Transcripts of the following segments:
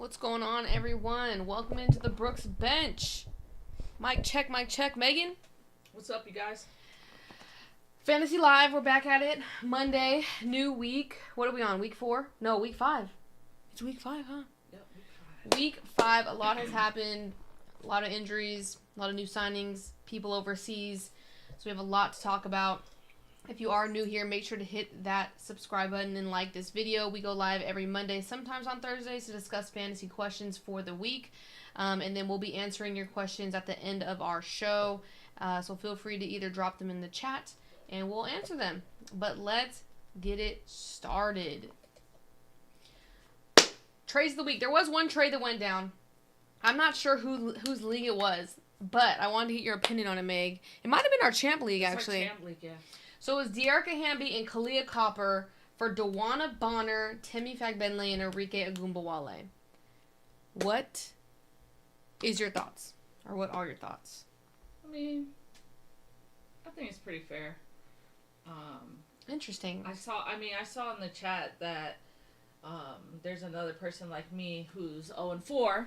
What's going on, everyone? Welcome into the Brooks Bench. Mic check, mic check. Megan? What's up, you guys? Fantasy Live, we're back at it. Monday, new week. What are we on, week 4? No, week 5. It's week 5, huh? Yep, week 5. Week 5, a lot has happened. A lot of injuries, a lot of new signings, people overseas. So we have a lot to talk about. If you are new here, make sure to hit that subscribe button and like this video. We go live every Monday, sometimes on Thursdays, to discuss fantasy questions for the week. And then we'll be answering your questions at the end of our show. So feel free to either drop them in the chat and we'll answer them. But let's get it started. Trades of the week. There was one trade that went down. I'm not sure whose league it was, but I wanted to get your opinion on it, Meg. It might have been our Champ League, actually. Our Champ League, yeah. So it was De'Erica Hamby and Kalia Copper for Dewana Bonner, Temi Fagbenle, and Enrique Agumbawale. What is your thoughts? Or what are your thoughts? I mean, I think it's pretty fair. Interesting. I saw in the chat that there's another person like me who's 0-4.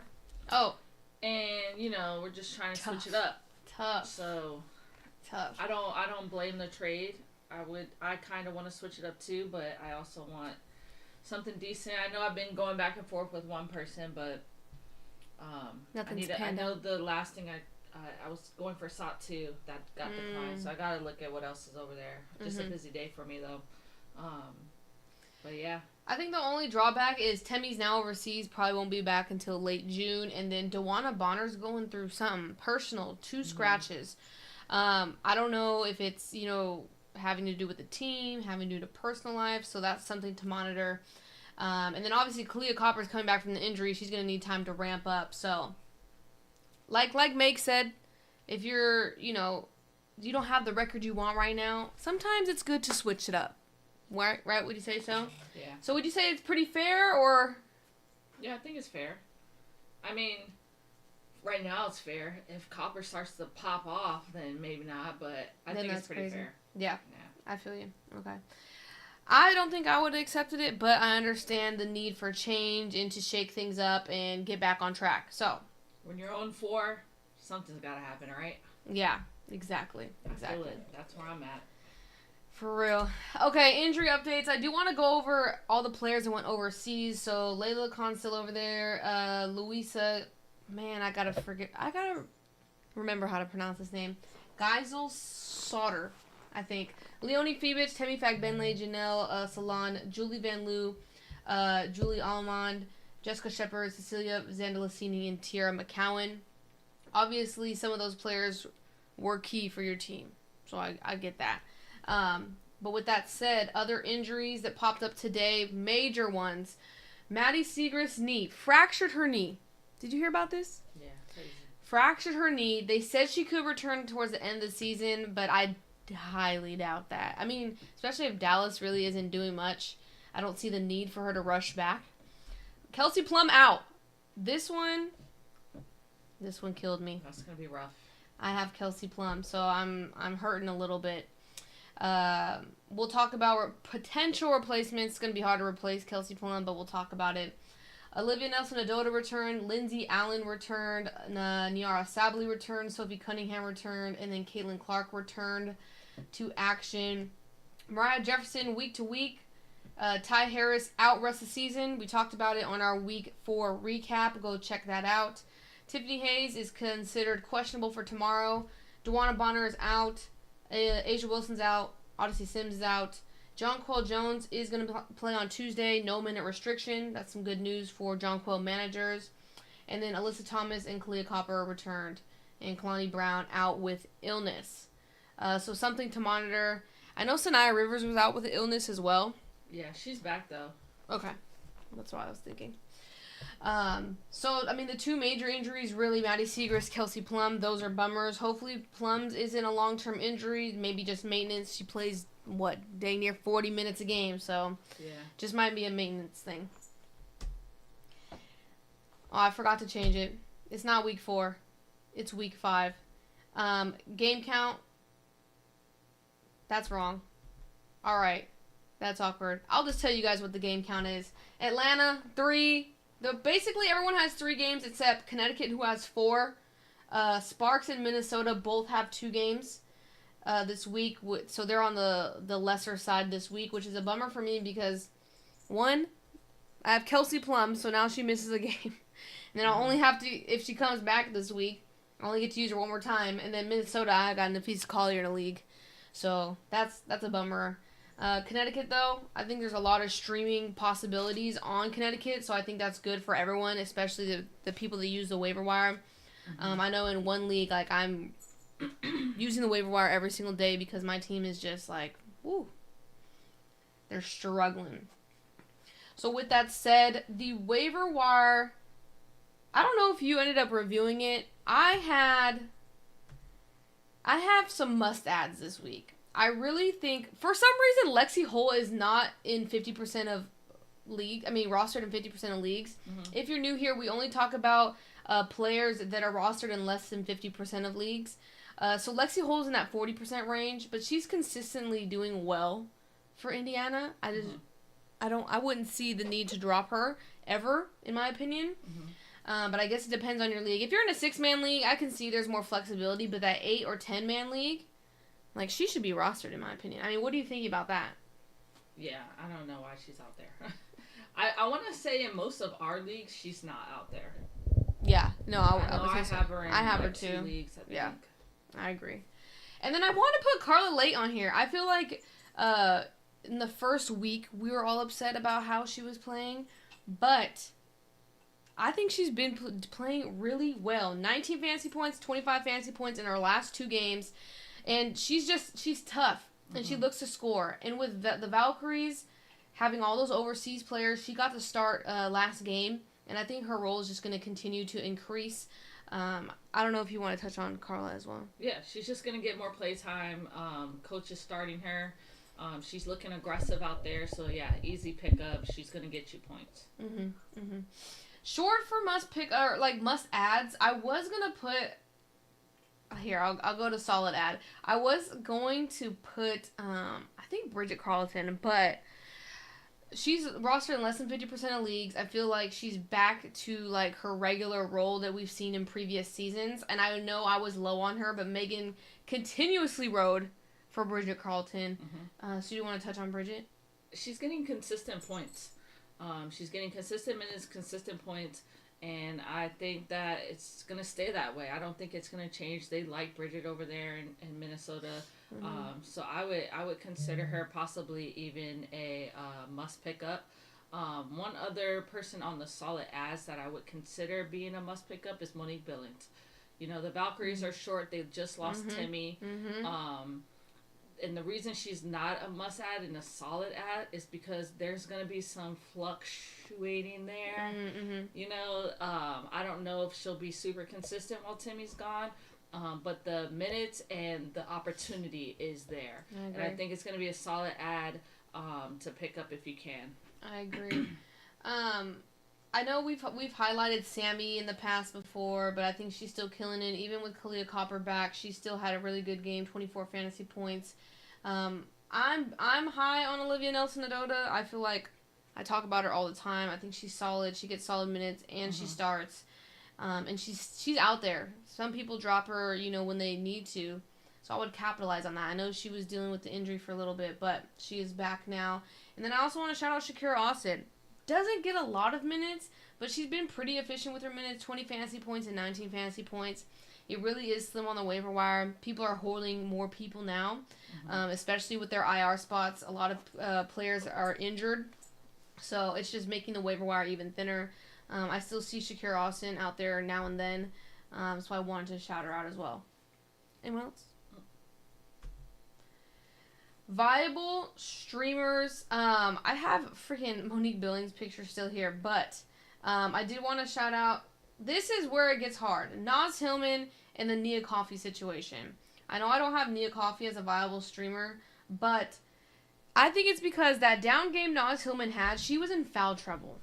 Oh. And, we're just trying to switch it up. Tough. So Tough. I don't blame the trade. I kind of want to switch it up too, but I also want something decent. I know I've been going back and forth with one person, but I know the last thing I was going for SOT 2 that got declined, so I gotta look at what else is over there. Just a busy day for me though. But yeah. I think the only drawback is Temi's now overseas, probably won't be back until late June, and then Dewana Bonner's going through something personal, 2 scratches. I don't know if it's, having to do with the team, having to do with personal life, so that's something to monitor. And then obviously Kalia Copper's coming back from the injury. She's going to need time to ramp up. So, like Meg said, if you're, you don't have the record you want right now, sometimes it's good to switch it up. Right? Would you say so? Yeah. So would you say it's pretty fair, or? Yeah, I think it's fair. I mean, right now it's fair. If Copper starts to pop off, then maybe not, but I think it's pretty fair. Yeah, I feel you. Okay. I don't think I would have accepted it, but I understand the need for change and to shake things up and get back on track. So, when you're 0-4, something's got to happen, right? Yeah, exactly. I feel it. That's where I'm at. For real. Okay, injury updates. I do want to go over all the players that went overseas. So, Layla Khan's still over there. Louisa, man, I gotta remember how to pronounce his name. Geisel Sauter, I think. Leonie Febich, Temi Fagbenle, Janelle Salon, Julie Van Loo, Julie Almond, Jessica Shepard, Cecilia Zandalicini, and Tiara McCowan. Obviously, some of those players were key for your team, so I get that. But with that said, other injuries that popped up today, major ones. Maddie Segrist's knee, fractured her knee. Did you hear about this? Yeah, crazy. Fractured her knee. They said she could return towards the end of the season, but I highly doubt that. I mean, especially if Dallas really isn't doing much, I don't see the need for her to rush back. Kelsey Plum out. This one killed me. That's gonna be rough. I have Kelsey Plum, so I'm hurting a little bit. We'll talk about potential replacements. It's gonna be hard to replace Kelsey Plum, but we'll talk about it. Olivia Nelson-Ododa returned, Lindsay Allen returned, Niara Sabli returned, Sophie Cunningham returned, and then Caitlin Clark returned to action. Mariah Jefferson week to week. Ty Harris out rest of the season. We talked about it on our week 4 recap. Go check that out. Tiffany Hayes is considered questionable for tomorrow. Dewana Bonner is out. Asia Wilson's out. Odyssey Sims is out. Jonquel Jones is going to play on Tuesday. No minute restriction. That's some good news for Jonquel managers. And then Alyssa Thomas and Kalia Copper returned. And Kalani Brown out with illness. So something to monitor. I know Sanaya Rivers was out with illness as well. Yeah, she's back though. Okay. That's what I was thinking. The 2 major injuries, really, Maddie Segrist, Kelsey Plum, those are bummers. Hopefully Plum's isn't a long-term injury, maybe just maintenance. She plays, dang near 40 minutes a game, so yeah, just might be a maintenance thing. Oh, I forgot to change it. It's not week 4. It's week 5. Game count. That's wrong. All right. That's awkward. I'll just tell you guys what the game count is. Atlanta, 3. Basically everyone has 3 games except Connecticut, who has 4. Sparks and Minnesota both have 2 games this week, so they're on the lesser side this week, which is a bummer for me because, one, I have Kelsey Plum, so now she misses a game. And then I'll only have to, if she comes back this week, I only get to use her one more time. And then Minnesota, I got Nafisa Collier in a league. So that's a bummer. Connecticut, though, I think there's a lot of streaming possibilities on Connecticut, so I think that's good for everyone, especially the people that use the waiver wire. I know in one league, like, I'm using the waiver wire every single day because my team is just like, woo, they're struggling. So with that said, the waiver wire, I don't know if you ended up reviewing it. I have some must-adds this week. I really think, for some reason, Lexi Hull is not in 50% of rostered in 50% of leagues. If you're new here, we only talk about players that are rostered in less than 50% of leagues. So Lexi Hull's in that 40% range, but she's consistently doing well for Indiana. I wouldn't see the need to drop her ever, in my opinion. But I guess it depends on your league. If you're in a 6-man league, I can see there's more flexibility, but that 8 or 10-man league, like, she should be rostered, in my opinion. I mean, what do you think about that? Yeah, I don't know why she's out there. I want to say in most of our leagues, she's not out there. Yeah, no, I have her in her 2 too. leagues, I think. Yeah, I agree. And then I want to put Carla Late on here. I feel like in the first week, we were all upset about how she was playing, but I think she's been playing really well. 19 fantasy points, 25 fantasy points in her last 2 games. And she's tough, and she looks to score. And with the Valkyries having all those overseas players, she got to start last game, and I think her role is just going to continue to increase. I don't know if you want to touch on Carla as well. Yeah, she's just going to get more play time. Coach is starting her. She's looking aggressive out there, so yeah, easy pickup. She's going to get you points. Short for must adds, I was going to put... Here, I'll go to solid ad. I was going to put, I think Bridget Carleton, but she's rostered in less than 50% of leagues. I feel like she's back to, like, her regular role that we've seen in previous seasons. And I know I was low on her, but Megan continuously rode for Bridget Carleton. So do you want to touch on Bridget? She's getting consistent points. She's getting consistent minutes, consistent points. And I think that it's going to stay that way. I don't think it's going to change. They like Bridget over there in Minnesota. So I would consider her possibly even a must pick up. One other person on the solid ads that I would consider being a must pick up is Monique Billings. You know, the Valkyries are short. They just lost Timmy. And the reason she's not a must add and a solid add is because there's going to be some fluctuating there. You know, I don't know if she'll be super consistent while Timmy's gone, but the minutes and the opportunity is there. And I think it's going to be a solid add to pick up if you can. I agree. I know we've highlighted Sammy in the past before, but I think she's still killing it. Even with Kalia Copper back, she still had a really good game, 24 fantasy points. I'm high on Olivia Nelson-Ododa. I feel like I talk about her all the time. I think she's solid. She gets solid minutes and she starts. And she's out there. Some people drop her, you know, when they need to. So I would capitalize on that. I know she was dealing with the injury for a little bit, but she is back now. And then I also want to shout out Shakira Austin. Doesn't get a lot of minutes, but she's been pretty efficient with her minutes. 20 fantasy points and 19 fantasy points. It really is slim on the waiver wire. People are holding more people now, especially with their IR spots. A lot of players are injured, so it's just making the waiver wire even thinner. I still see Shakira Austin out there now and then, so I wanted to shout her out as well. Anyone else? Viable streamers. I have freaking Monique Billings' picture still here, but I did want to shout out. This is where it gets hard. Naz Hillman and the Nia Coffey situation. I know I don't have Nia Coffey as a viable streamer, but I think it's because that down game Naz Hillman had, she was in foul trouble.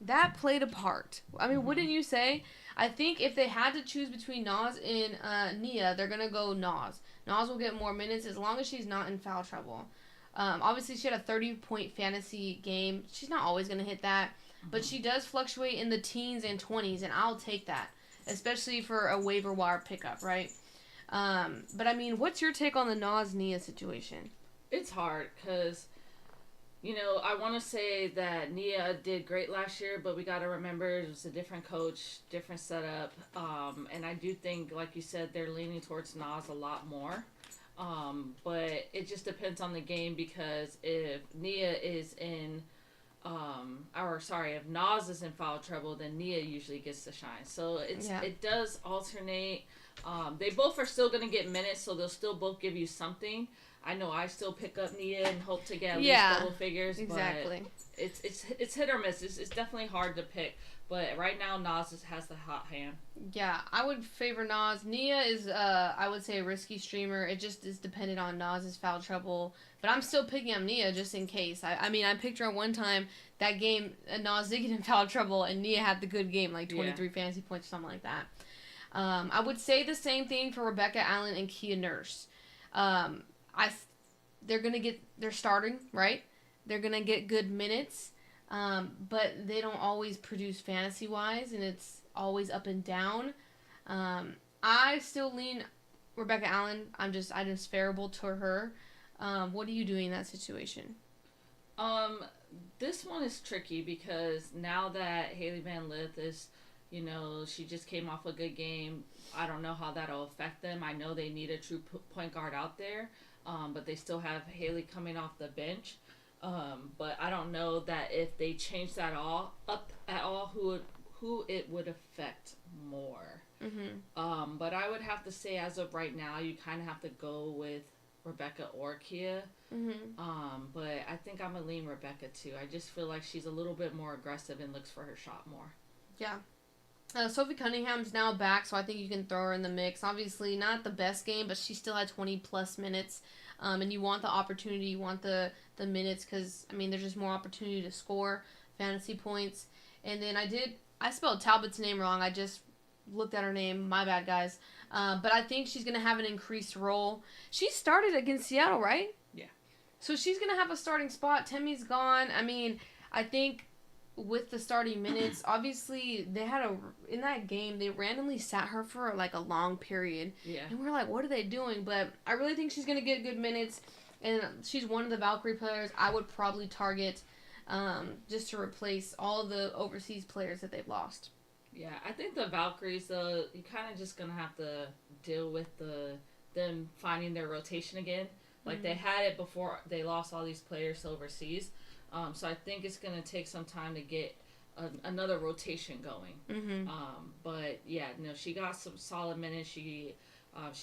That played a part. I mean, wouldn't you say? I think if they had to choose between Naz and Nia, they're going to go Naz. Naz will get more minutes as long as she's not in foul trouble. Obviously, she had a 30-point fantasy game. She's not always going to hit that. but she does fluctuate in the teens and 20s, and I'll take that, especially for a waiver wire pickup, right? But I mean, what's your take on the Nas Nia situation? It's hard because, I want to say that Nia did great last year, but we got to remember it was a different coach, different setup. And I do think, like you said, they're leaning towards Nas a lot more. But it just depends on the game, because if Nia is in, if Nas is in foul trouble, then Nia usually gets the shine. So it does alternate. They both are still going to get minutes, so they'll still both give you something. I know I still pick up Nia and hope to get at least double figures. Exactly. But it's hit or miss. It's definitely hard to pick. But right now, Nas has the hot hand. Yeah, I would favor Nas. Nia is, I would say, a risky streamer. It just is dependent on Nas's foul trouble. But I'm still picking up Nia just in case. I mean, I picked her one time. That game, Nas did get in foul trouble, and Nia had the good game, like 23 fantasy points or something like that. I would say the same thing for Rebecca Allen and Kia Nurse. They're starting, right? They're going to get good minutes, but they don't always produce fantasy-wise, and it's always up and down. I still lean Rebecca Allen. I'm just favorable to her. What are you doing in that situation? This one is tricky because now that Haley Van Lith is, she just came off a good game. I don't know how that'll affect them. I know they need a true point guard out there. But they still have Haley coming off the bench. But I don't know that if they change that up at all, who it would affect more. Mm-hmm. But I would have to say, as of right now, you kind of have to go with Rebecca or Kia. Mm-hmm. But I think I'm going to lean Rebecca too. I just feel like she's a little bit more aggressive and looks for her shot more. Yeah. Sophie Cunningham's now back, so I think you can throw her in the mix. Obviously, not the best game, but she still had 20-plus minutes. And you want the opportunity, you want the minutes, because, I mean, there's just more opportunity to score fantasy points. And then I spelled Talbot's name wrong. I just looked at her name. My bad, guys. But I think she's going to have an increased role. She started against Seattle, right? Yeah. So she's going to have a starting spot. Timmy's gone. I mean, I think with the starting minutes, obviously in that game they randomly sat her for like a long period. Yeah. And we're like, what are they doing? But I really think she's gonna get good minutes, and she's one of the Valkyrie players I would probably target, just to replace all the overseas players that they've lost. Yeah, I think the Valkyries though, you kind of just gonna have to deal with them finding their rotation again. Like they had it before they lost all these players to overseas. So I think it's going to take some time to get another rotation going. Mm-hmm. But yeah, she got some solid minutes. She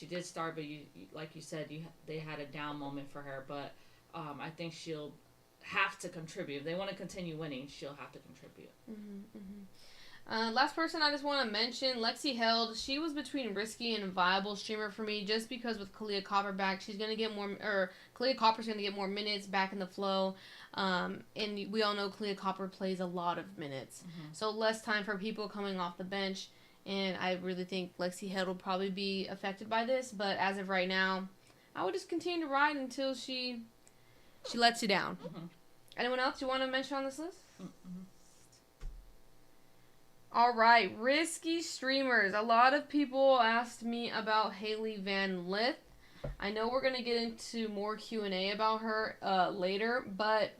did start, but like you said, they had a down moment for her. But I think she'll have to contribute. If they want to continue winning, she'll have to contribute. Mm-hmm, mm-hmm. Last person I just want to mention, Lexi Held. She was between risky and viable streamer for me, just because with Kalia Copper back, she's gonna get more, or Kalia Copper's gonna get more minutes back in the flow. And we all know Kalia Copper plays a lot of minutes, so less time for people coming off the bench. And I really think Lexi Held will probably be affected by this. But as of right now, I would just continue to ride until she lets you down. Mm-hmm. Anyone else you want to mention on this list? Mm-hmm. All right, risky streamers. A lot of people asked me about Haley Van Lith. I know we're going to get into more Q&A about her later, but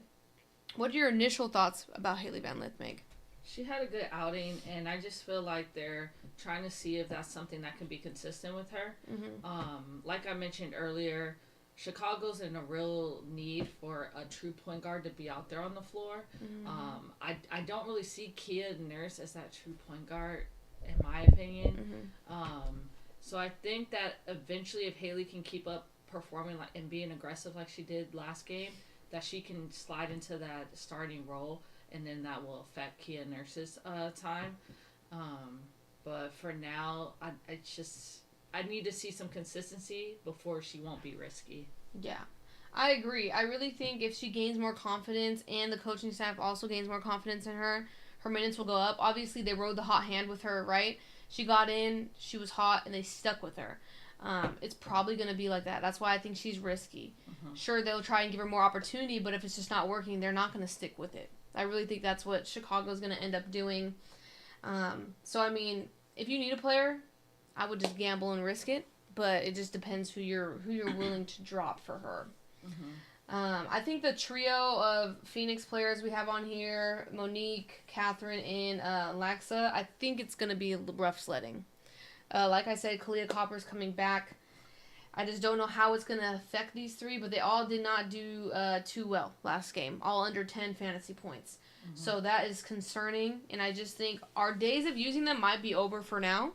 what are your initial thoughts about Haley Van Lith, Meg? She had a good outing, and I just feel like they're trying to see if that's something that can be consistent with her. Mm-hmm. Like I mentioned earlier, Chicago's in a real need for a true point guard to be out there on the floor. Mm-hmm. I don't really see Kia Nurse as that true point guard, in my opinion. Mm-hmm. So I think that eventually, if Haley can keep up performing and being aggressive like she did last game, that she can slide into that starting role, and then that will affect Kia Nurse's time. But for now, I need to see some consistency before she won't be risky. Yeah, I agree. I really think if she gains more confidence and the coaching staff also gains more confidence in her, her minutes will go up. Obviously, they rode the hot hand with her, right? She got in, she was hot, and they stuck with her. It's probably going to be like that. That's why I think she's risky. Mm-hmm. Sure, they'll try and give her more opportunity, but if it's just not working, they're not going to stick with it. I really think that's what Chicago's going to end up doing. So, I mean, if you need a player, I would just gamble and risk it. But it just depends who you're willing to drop for her. Mm-hmm. I think the trio of Phoenix players we have on here, Monique, Catherine, and Alexa, I think it's going to be rough sledding. Like I said, Kalia Copper's coming back. I just don't know how it's going to affect these three, but they all did not do too well last game. All under 10 fantasy points. Mm-hmm. So that is concerning, and I just think our days of using them might be over for now.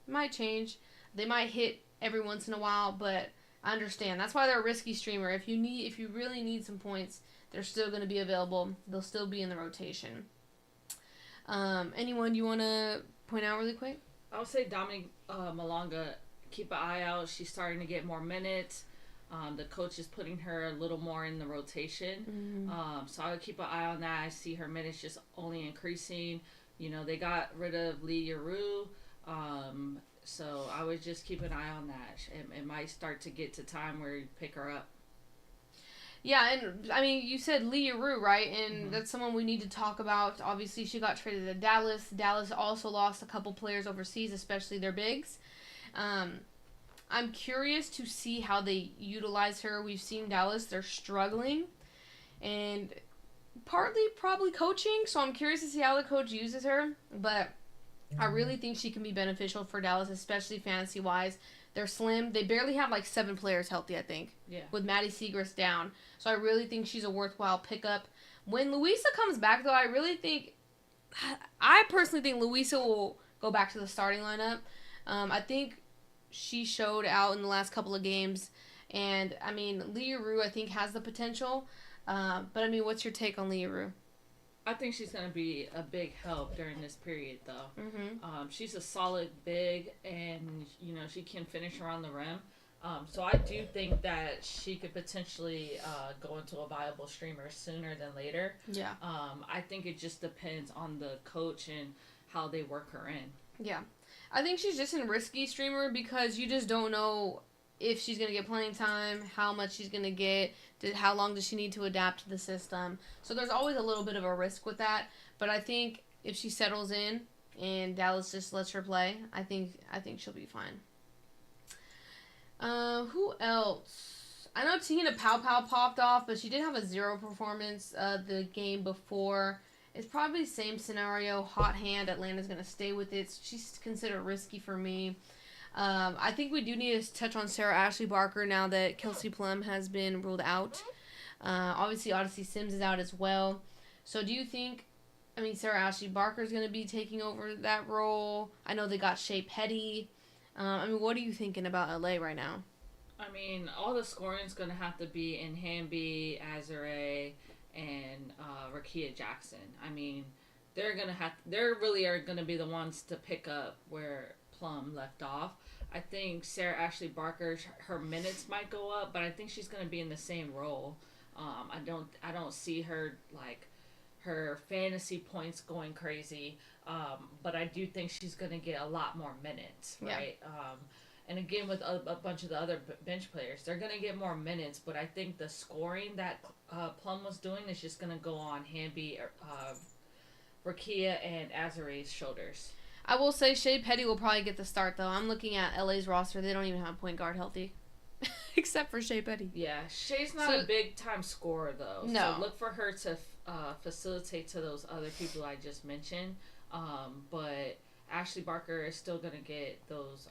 It might change. They might hit every once in a while, but I understand. That's why they're a risky streamer. If you really need some points, they're still going to be available. They'll still be in the rotation. Anyone you want to point out really quick? I would say Dominique Malonga, keep an eye out. She's starting to get more minutes. The coach is putting her a little more in the rotation. Mm-hmm. So I would keep an eye on that. I see her minutes just only increasing. You know, they got rid of Lee Yaru. So I would just keep an eye on that. It might start to get to time where you pick her up. Yeah, and I mean, you said Lee Yaru, right? And that's someone we need to talk about. Obviously, she got traded to Dallas. Dallas also lost a couple players overseas, especially their bigs. I'm curious to see how they utilize her. We've seen Dallas, they're struggling. And partly probably coaching, so I'm curious to see how the coach uses her. But I really think she can be beneficial for Dallas, especially fantasy-wise. They're slim. They barely have like 7 players healthy, I think. Yeah. With Maddie Segrist down. So I really think she's a worthwhile pickup. When Louisa comes back, though, I personally think Louisa will go back to the starting lineup. I think she showed out in the last couple of games. And, I mean, Lee Yaru, I think, has the potential. But, I mean, what's your take on Lee Yaru? I think she's going to be a big help during this period, though. Mm-hmm. She's a solid big, and, you know, she can finish around the rim. So I do think that she could potentially go into a viable streamer sooner than later. Yeah. I think it just depends on the coach and how they work her in. Yeah. I think she's just a risky streamer because you just don't know if she's going to get playing time, how much she's going to get, how long does she need to adapt to the system. So there's always a little bit of a risk with that. But I think if she settles in and Dallas just lets her play, I think she'll be fine. Who else? I know Tahina Pow popped off, but she did have a 0 performance the game before. It's probably the same scenario. Hot hand. Atlanta's going to stay with it. She's considered risky for me. I think we do need to touch on Sarah Ashley Barker now that Kelsey Plum has been ruled out. Obviously, Odyssey Sims is out as well. So do you think, Sarah Ashley Barker is going to be taking over that role? I know they got Shea Petty. What are you thinking about LA right now? All the scoring is going to have to be in Hamby, Azare, and Rakia Jackson. They really are going to be the ones to pick up where Plum left off. I think Sarah Ashley Barker, her minutes might go up, but I think she's going to be in the same role. I don't see her her fantasy points going crazy, but I do think she's going to get a lot more minutes, right? Yeah. And again, with a bunch of the other bench players, they're going to get more minutes, but I think the scoring that Plum was doing is just going to go on Hamby, Rakia, and Azare's shoulders. I will say Shea Petty will probably get the start, though. I'm looking at LA's roster. They don't even have a point guard healthy. Except for Shea Petty. Yeah, Shea's not a big-time scorer, though. No. So look for her to facilitate to those other people I just mentioned. But Ashley Barker is still going to get those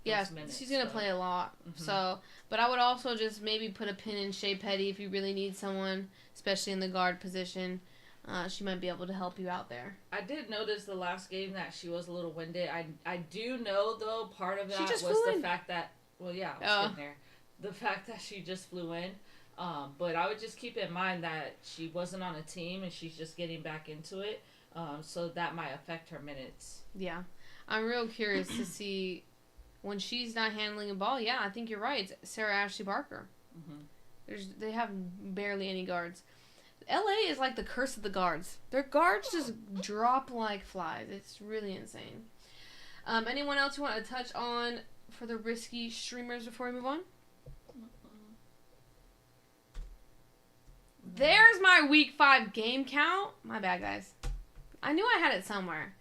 minutes. She's going to play a lot. Mm-hmm. So, but I would also just maybe put a pin in Shea Petty if you really need someone, especially in the guard position. She might be able to help you out there. I did notice the last game that she was a little winded. I do know, though, part of that was the fact that... Well, yeah, I was sitting there. The fact that she just flew in. But I would just keep in mind that she wasn't on a team and she's just getting back into it. So that might affect her minutes. Yeah. I'm real curious to see when she's not handling a ball. Yeah, I think you're right. It's Sarah Ashley Barker. Mm-hmm. They have barely any guards. LA is like the curse of the guards. Their guards just drop like flies. It's really insane. Anyone else you want to touch on for the risky streamers before we move on? There's my week 5 game count. My bad, guys. I knew I had it somewhere.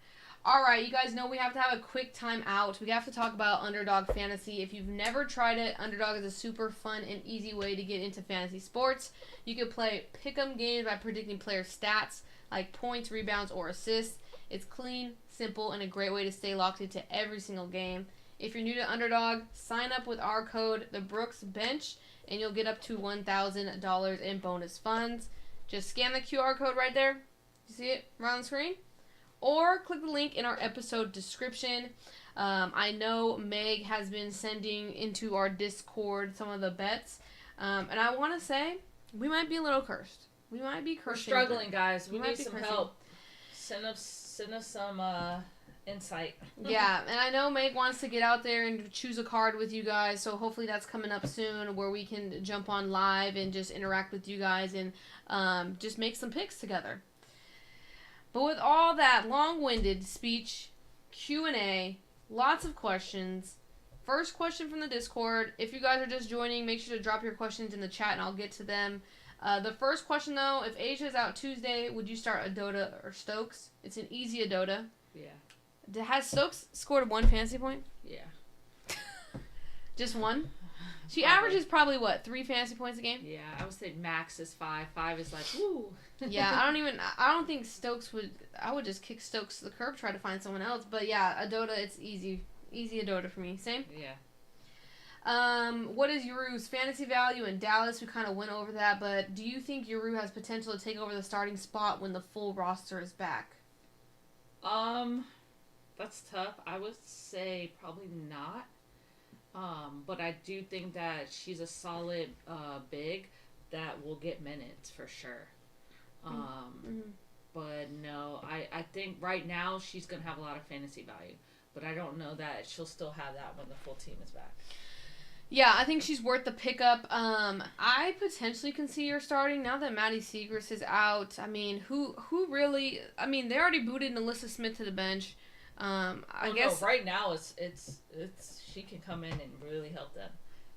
All right, you guys know we have to have a quick time out. We have to talk about Underdog Fantasy. If you've never tried it, Underdog is a super fun and easy way to get into fantasy sports. You can play pick-em games by predicting player stats like points, rebounds, or assists. It's clean, simple, and a great way to stay locked into every single game. If you're new to Underdog, sign up with our code THEBROOKESBENCH, and you'll get up to $1,000 in bonus funds. Just scan the QR code right there. You see it right on the screen? Or click the link in our episode description. I know Meg has been sending into our Discord some of the bets. And I want to say, we might be a little cursed. We might be cursed. We're struggling, guys. We need some help. Send us some insight. Yeah, and I know Meg wants to get out there and choose a card with you guys, so hopefully that's coming up soon where we can jump on live and just interact with you guys and just make some picks together. But with all that long-winded speech, Q&A, lots of questions. First question from the Discord. If you guys are just joining, make sure to drop your questions in the chat and I'll get to them. The first question, though, if Asia's out Tuesday, would you start Adota or Stokes? It's an easy Adota. Yeah. Has Stokes scored 1 fantasy point? Yeah. Just 1? She averages probably, what, 3 fantasy points a game? Yeah, I would say max is 5. 5 is like, woo. Yeah, I don't think Stokes would, I would just kick Stokes to the curb, try to find someone else. But yeah, Adota, it's easy. Easy Adota for me. Same? Yeah. What is Yuru's fantasy value in Dallas? We kind of went over that, but do you think Yuru has potential to take over the starting spot when the full roster is back? That's tough. I would say probably not. But I do think that she's a solid big that will get minutes for sure. But no, I think right now she's going to have a lot of fantasy value. But I don't know that she'll still have that when the full team is back. Yeah, I think she's worth the pickup. I potentially can see her starting now that Maddie Segrist is out. I mean, who really? I mean, they already booted Alyssa Smith to the bench. I guess right now it's she can come in and really help them.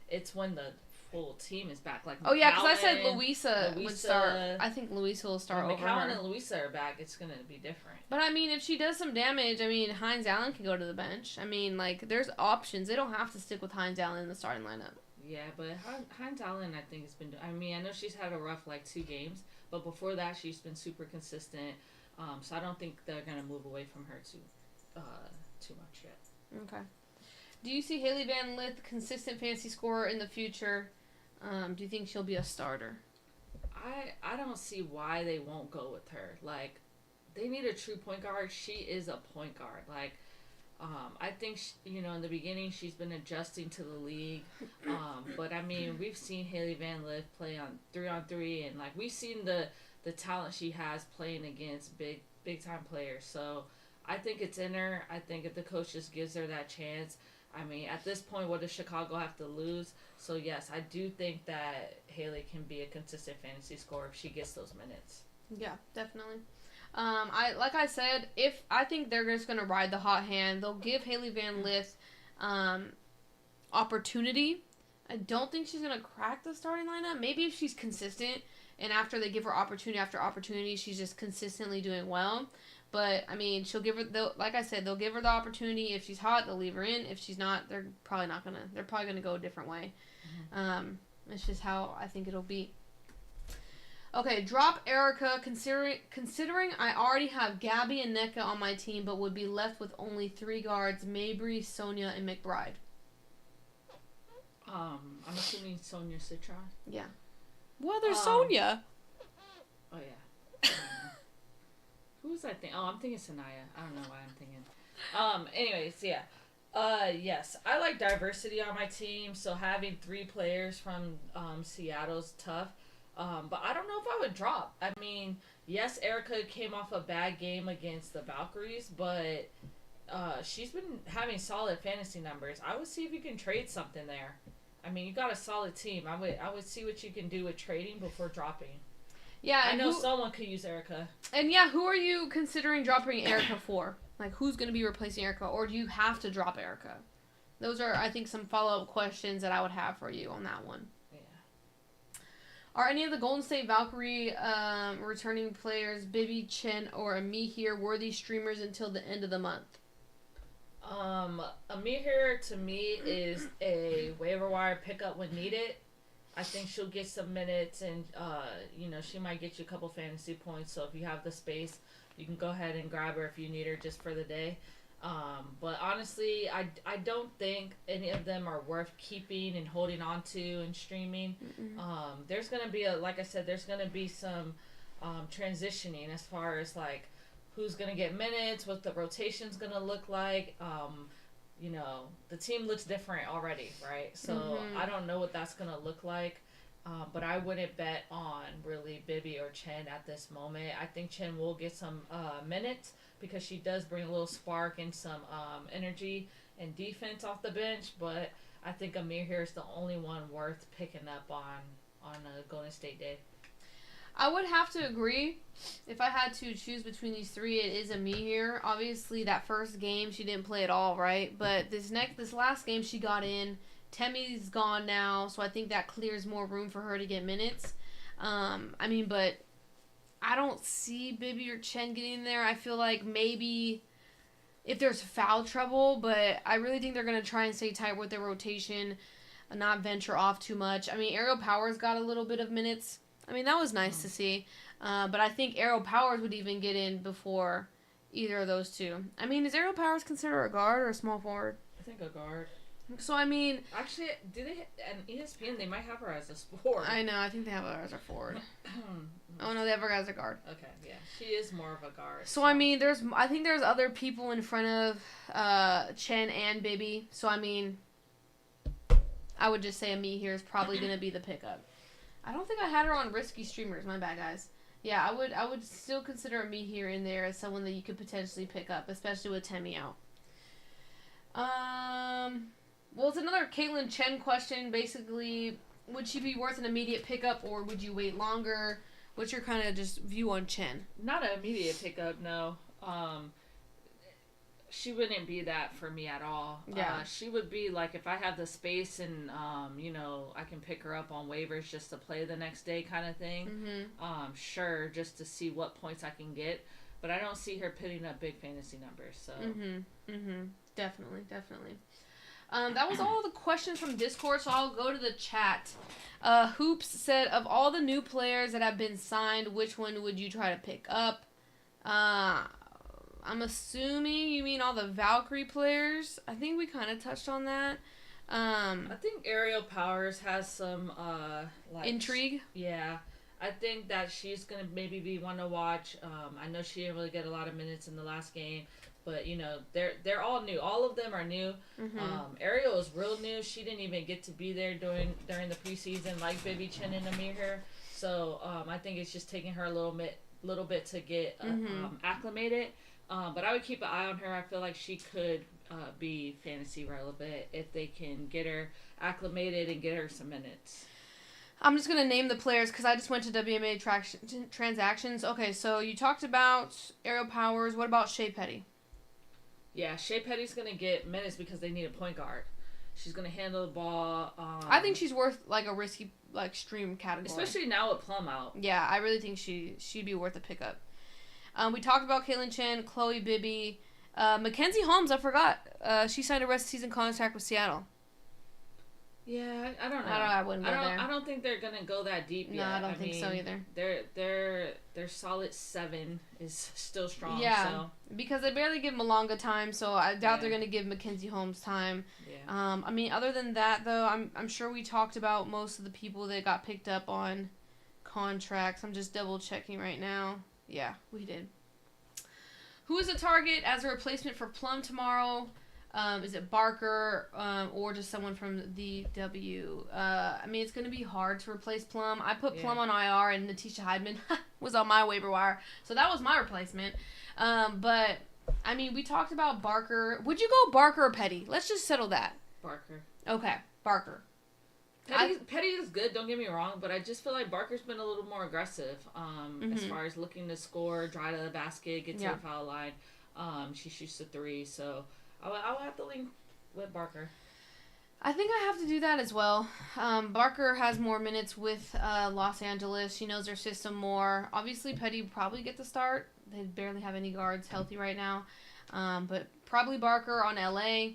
It's when the full team is back. Like because I said Louisa would start. I think Louisa will start over her. McCowan and Louisa are back. It's gonna be different. But I mean, if she does some damage, I mean, Hines Allen can go to the bench. I mean, like there's options. They don't have to stick with Hines Allen in the starting lineup. Yeah, but Hines Allen, I think, has been. I mean, I know she's had a rough 2 games, but before that, she's been super consistent. So I don't think they're gonna move away from her too much yet. Okay. Do you see Haley Van Lith consistent fantasy scorer in the future? Do you think she'll be a starter? I don't see why they won't go with her. Like, they need a true point guard. She is a point guard. Like, I think, in the beginning she's been adjusting to the league. But, I mean, we've seen Haley Van Lith play on 3-on-3. And, we've seen the talent she has playing against big-time players. So, I think it's in her. I think if the coach just gives her that chance. I mean, at this point, what does Chicago have to lose? So, yes, I do think that Haley can be a consistent fantasy scorer if she gets those minutes. Yeah, definitely. Like I said, if I think they're just going to ride the hot hand, they'll give Haley Van Lith opportunity. I don't think she's going to crack the starting lineup. Maybe if she's consistent and after they give her opportunity after opportunity, she's just consistently doing well. But, I mean, she'll give her, like I said, they'll give her the opportunity. If she's hot, they'll leave her in. If she's not, they're probably going to go a different way. It's just how I think it'll be. Okay, drop Erica, considering I already have Gabby and Nneka on my team, but would be left with only 3 guards, Mabry, Sonia, and McBride. I'm assuming Sonia Citron. Yeah. Well, there's Sonia. Oh, yeah. Who was I thinking? Oh, I'm thinking Sanaya. I don't know why I'm thinking. Anyways, yeah. Yes, I like diversity on my team, so having 3 players from Seattle's tough. But I don't know if I would drop. I mean, yes, Erica came off a bad game against the Valkyries, but she's been having solid fantasy numbers. I would see if you can trade something there. I mean, you got a solid team. I would see what you can do with trading before dropping. Yeah, I know someone could use Erica. And yeah, who are you considering dropping Erica for? Like, who's going to be replacing Erica, or do you have to drop Erica? Those are, I think, some follow-up questions that I would have for you on that one. Yeah. Are any of the Golden State Valkyrie returning players, Bibi, Chen, or Ami here, worthy streamers until the end of the month? Amir to me is a waiver wire pickup when needed. I think she'll get some minutes, and she might get you a couple fantasy points. So if you have the space, you can go ahead and grab her if you need her just for the day. But honestly, I don't think any of them are worth keeping and holding on to and streaming. There's gonna be like I said, there's gonna be some transitioning as far as like who's going to get minutes, what the rotation's going to look like. The team looks different already, right? So I don't know what that's going to look like. But I wouldn't bet on really Bibi or Chen at this moment. I think Chen will get some minutes because she does bring a little spark and some energy and defense off the bench. But I think Amir here is the only one worth picking up on a Golden State day. I would have to agree. If I had to choose between these three, it is Ami here. Obviously, that first game, she didn't play at all, right? But this last game, she got in. Temi's gone now, so I think that clears more room for her to get minutes. But I don't see Bibi or Chen getting there. I feel like maybe if there's foul trouble, but I really think they're going to try and stay tight with their rotation and not venture off too much. Aerial Powers got a little bit of minutes. That was nice to see. But I think Aerial Powers would even get in before either of those two. Is Aerial Powers considered a guard or a small forward? I think a guard. So, Actually, do they... And ESPN, they might have her as a forward. I know. I think they have her as a forward. Oh, no, they have her as a guard. Okay, yeah. She is more of a guard. So, I think there's other people in front of Chen and Bibi. So, I would just say Ami here is probably going to be the pickup. I don't think I had her on risky streamers. My bad, guys. Yeah, I would still consider Ami here in there as someone that you could potentially pick up, especially with Temi out. Well, it's another Caitlyn Chen question. Basically, would she be worth an immediate pickup, or would you wait longer? What's your kind of just view on Chen? Not an immediate pickup, no. She wouldn't be that for me at all. Yeah. She would be like if I have the space and I can pick her up on waivers just to play the next day kind of thing. Sure, just to see what points I can get, but I don't see her putting up big fantasy numbers. So. Definitely. That was all the questions from Discord, so I'll go to the chat. Hoops said, of all the new players that have been signed, which one would you try to pick up? I'm assuming you mean all the Valkyrie players. I think we kind of touched on that. I think Aerial Powers has some intrigue. Yeah. I think that she's going to maybe be one to watch. I know she didn't really get a lot of minutes in the last game, but they're all new. All of them are new. Aerial is real new. She didn't even get to be there during the preseason like Bibi, Chen, and Amir here. So I think it's just taking her a little bit to get acclimated. But I would keep an eye on her. I feel like she could be fantasy relevant if they can get her acclimated and get her some minutes. I'm just going to name the players because I just went to WNBA transactions. Okay, so you talked about Aerial Powers. What about Shea Petty? Yeah, Shea Petty's going to get minutes because they need a point guard. She's going to handle the ball. I think she's worth like a risky stream category. Especially now with Plum out. Yeah, I really think she'd be worth a pickup. We talked about Caitlyn Chen, Chloe Bibi, Mackenzie Holmes. I forgot. She signed a rest of season contract with Seattle. Yeah, I don't know. I wouldn't go there. I don't think they're gonna go that deep yet. No, I don't think so either. Their solid 7 is still strong. Yeah, so. Because they barely give Malonga time, so I doubt they're gonna give Mackenzie Holmes time. Yeah. Other than that though, I'm sure we talked about most of the people that got picked up on contracts. I'm just double checking right now. Yeah, we did. Who is a target as a replacement for Plum tomorrow? Is it Barker or just someone from the W? It's going to be hard to replace Plum. I put Plum on IR and Natisha Heidman was on my waiver wire. So that was my replacement. But, we talked about Barker. Would you go Barker or Petty? Let's just settle that. Barker. Okay, Barker. Petty is good, don't get me wrong, but I just feel like Barker's been a little more aggressive as far as looking to score, drive to the basket, get to the foul line. She shoots the 3, so... I would have to lean with Barker. I think I have to do that as well. Barker has more minutes with Los Angeles. She knows their system more. Obviously, Petty probably get the start. They barely have any guards healthy right now. But probably Barker on LA.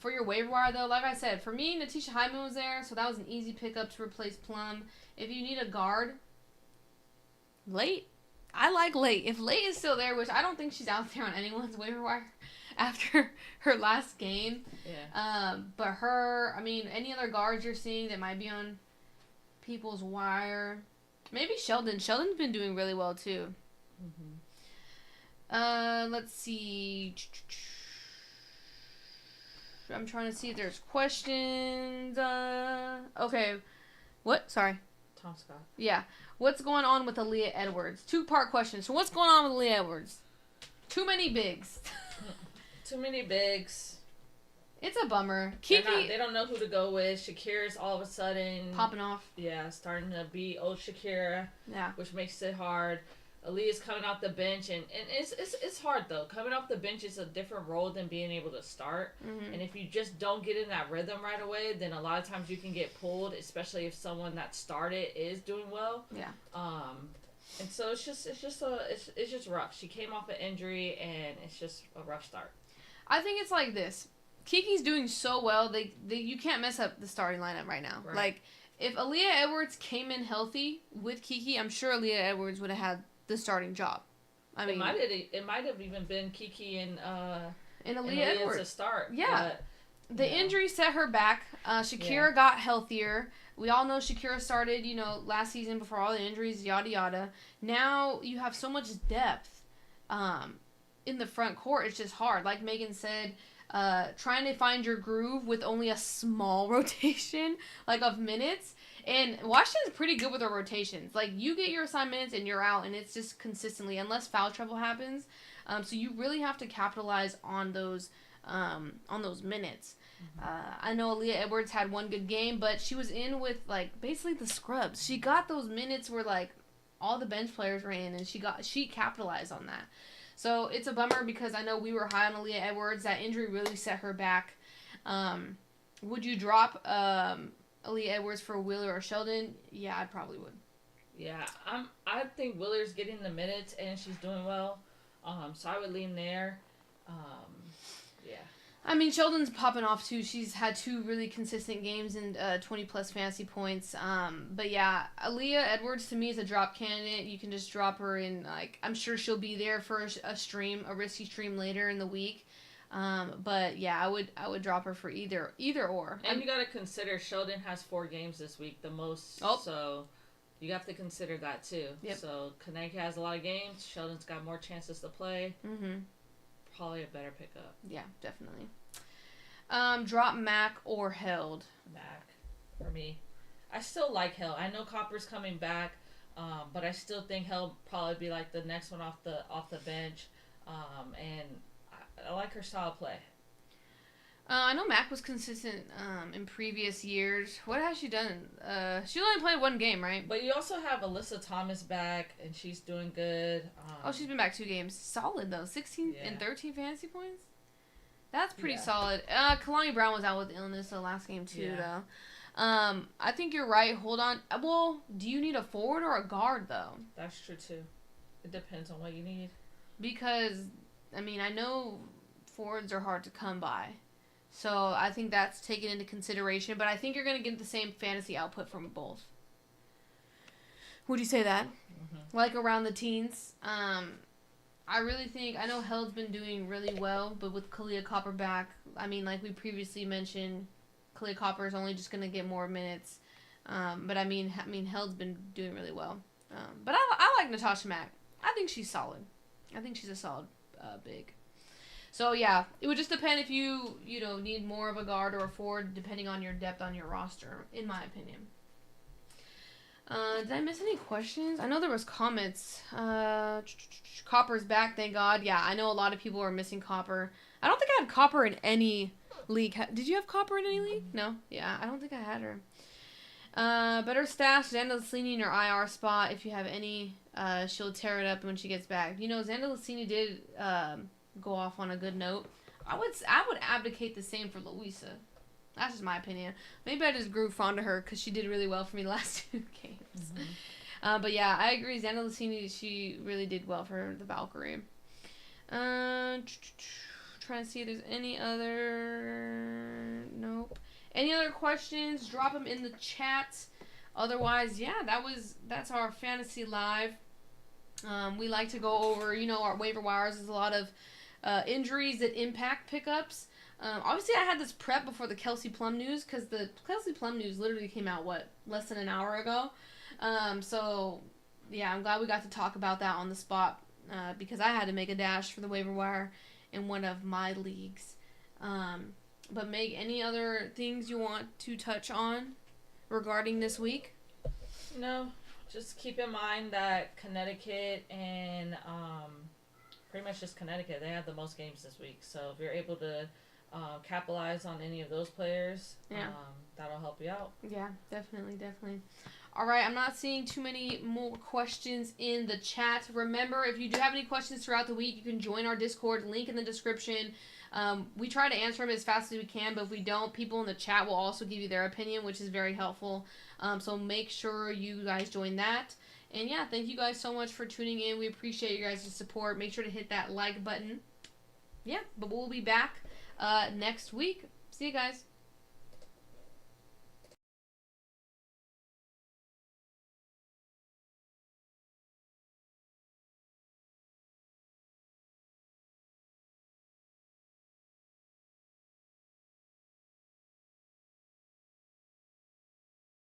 For your waiver wire, though, like I said, for me, Natisha Hyman was there, so that was an easy pickup to replace Plum. If you need a guard, Late. I like Late. If Late is still there, which I don't think she's out there on anyone's waiver wire after her last game. Yeah. But her, I mean, any other guards you're seeing that might be on people's wire? Maybe Sheldon. Sheldon's been doing really well, too. Let's see. I'm trying to see if there's questions. Okay. What? Sorry. Tom Scott. Yeah. What's going on with Aaliyah Edwards? Two-part question. So what's going on with Aaliyah Edwards? Too many bigs. Too many bigs. It's a bummer. Kiki. They don't know who to go with. Shakira's all of a sudden Popping off. Yeah, starting to be old Shakira. Yeah. Which makes it hard. Aaliyah's coming off the bench, and it's hard, though. Coming off the bench is a different role than being able to start. Mm-hmm. And if you just don't get in that rhythm right away, then a lot of times you can get pulled, especially if someone that started is doing well. Yeah. And so it's just rough. She came off an injury, and it's just a rough start. I think it's like this. Kiki's doing so well, you can't mess up the starting lineup right now. Right. Like, if Aaliyah Edwards came in healthy with Kiki, I'm sure Aaliyah Edwards would have had the starting job. I mean, it might have even been Kiki and Aaliyah Edwards to start. Yeah, but, the injury set her back. Shakira got healthier. We all know Shakira started, last season before all the injuries, yada yada. Now you have so much depth in the front court. It's just hard. Like Megan said, trying to find your groove with only a small rotation, of minutes. And Washington's pretty good with their rotations. Like, you get your assigned minutes and you're out, and it's just consistently, unless foul trouble happens. So you really have to capitalize on those minutes. I know Aaliyah Edwards had one good game, but she was in with, basically the scrubs. She got those minutes where, all the bench players were in, and she capitalized on that. So it's a bummer because I know we were high on Aaliyah Edwards. That injury really set her back. Would you drop Aaliyah Edwards for Wheeler or Sheldon? Yeah, I probably would. Yeah, I think Wheeler's getting the minutes and she's doing well. So I would lean there. Yeah. I mean, Sheldon's popping off too. She's had 2 really consistent games and 20+ fantasy points. But yeah, Aaliyah Edwards to me is a drop candidate. You can just drop her in. I'm sure she'll be there for a risky stream later in the week. But yeah, I would drop her for either or. And you got to consider Sheldon has 4 games this week, the most. Oh. So you have to consider that too. Yep. So Connecticut has a lot of games. Sheldon's got more chances to play. Mm-hmm. Probably a better pickup. Yeah, definitely. Drop Mac or Held. Mac for me. I still like Held. I know Copper's coming back, but I still think Held probably be the next one off the bench. And I like her style of play. I know Mac was consistent in previous years. What has she done? She only played 1 game, right? But you also have Alyssa Thomas back, and she's doing good. She's been back 2 games. Solid, though. 16 and 13 fantasy points? That's pretty solid. Kalani Brown was out with illness the last game, too, though. I think you're right. Hold on. Well, do you need a forward or a guard, though? That's true, too. It depends on what you need. Because, I mean, I know forwards are hard to come by. So I think that's taken into consideration. But I think you're going to get the same fantasy output from both. Would you say that? Mm-hmm. Around the teens? I really think, I know Held's been doing really well, but with Kalia Copper back, I mean, like we previously mentioned, Kalia Copper is only just going to get more minutes. But I mean, Held's been doing really well. But I like Natasha Mack. I think she's solid. I think she's a solid big. So yeah, it would just depend if you need more of a guard or a forward, depending on your depth on your roster, in my opinion. Did I miss any questions? I know there was comments. Copper's back, thank God. Yeah, I know a lot of people are missing Copper. I don't think I had Copper in any league. Did you have Copper in any league? No? Yeah, I don't think I had her. Better stash Xanda Lacini in your IR spot. If you have any, she'll tear it up when she gets back. Xanda Lacini did go off on a good note. I would abdicate the same for Louisa. That's just my opinion. Maybe I just grew fond of her because she did really well for me the last 2 games. But yeah, I agree. Xana Lucini, she really did well for the Valkyrie. Trying to see if there's any other... Nope. Any other questions? Drop them in the chat. Otherwise, yeah, that's our Fantasy Live. We like to go over, our waiver wires. There's a lot of injuries that impact pickups. Obviously, I had this prep before the Kelsey Plum news because the Kelsey Plum news literally came out, less than an hour ago. So, yeah, I'm glad we got to talk about that on the spot because I had to make a dash for the waiver wire in one of my leagues. But Meg, any other things you want to touch on regarding this week? No, just keep in mind that Connecticut and pretty much just Connecticut, they have the most games this week. So if you're able to capitalize on any of those players, that'll help you out. Yeah, definitely. All right, I'm not seeing too many more questions in the chat. Remember, if you do have any questions throughout the week, you can join our Discord, link in the description. We try to answer them as fast as we can, but if we don't, people in the chat will also give you their opinion, which is very helpful. So make sure you guys join that. And yeah, thank you guys so much for tuning in. We appreciate you guys' support. Make sure to hit that like button. Yeah, but we'll be back next week. See you guys.